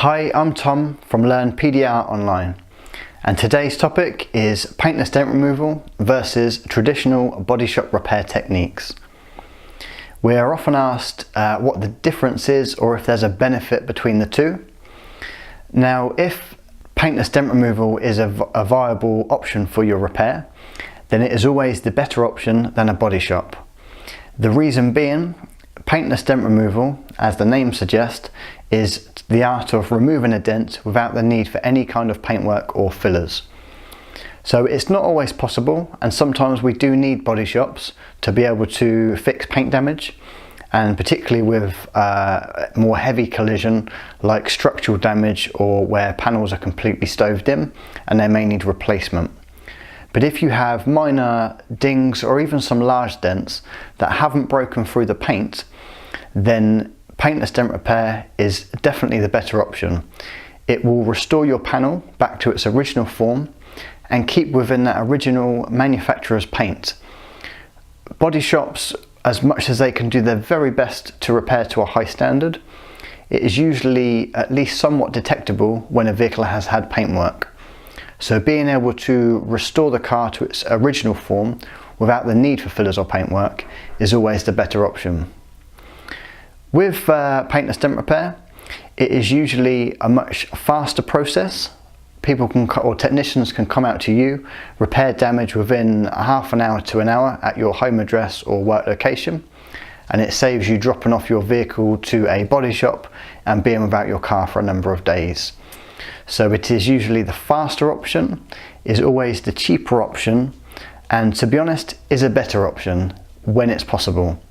Hi, I'm Tom from Learn PDR Online, and today's topic is paintless dent removal versus traditional body shop repair techniques. We are often asked what the difference is or if there's a benefit between the two. Now, if paintless dent removal is a viable option for your repair, then it is always the better option than a body shop. The reason being, paintless dent removal, as the name suggests, is the art of removing a dent without the need for any kind of paintwork or fillers. So it's not always possible, and sometimes we do need body shops to be able to fix paint damage, and particularly with more heavy collision like structural damage or where panels are completely stoved in and they may need replacement. But if you have minor dings or even some large dents that haven't broken through the paint, then paintless dent repair is definitely the better option. It will restore your panel back to its original form and keep within that original manufacturer's paint. Body shops, as much as they can do their very best to repair to a high standard, it is usually at least somewhat detectable when a vehicle has had paintwork. So being able to restore the car to its original form without the need for fillers or paintwork is always the better option. With paintless dent repair, it is usually a much faster process. Technicians can come out to you, repair damage within half an hour to an hour at your home address or work location, and it saves you dropping off your vehicle to a body shop and being without your car for a number of days. So it is usually the faster option, is always the cheaper option, and to be honest, is a better option when it's possible.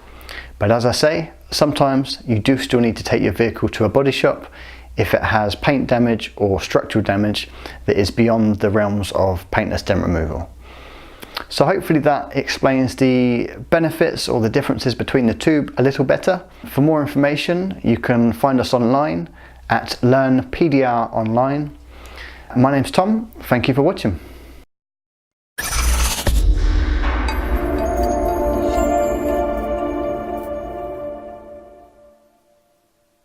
But as I say, sometimes you do still need to take your vehicle to a body shop if it has paint damage or structural damage that is beyond the realms of paintless dent removal. So hopefully that explains the benefits or the differences between the two a little better. For more information, you can find us online at Learn PDR Online. My name's Tom, thank you for watching.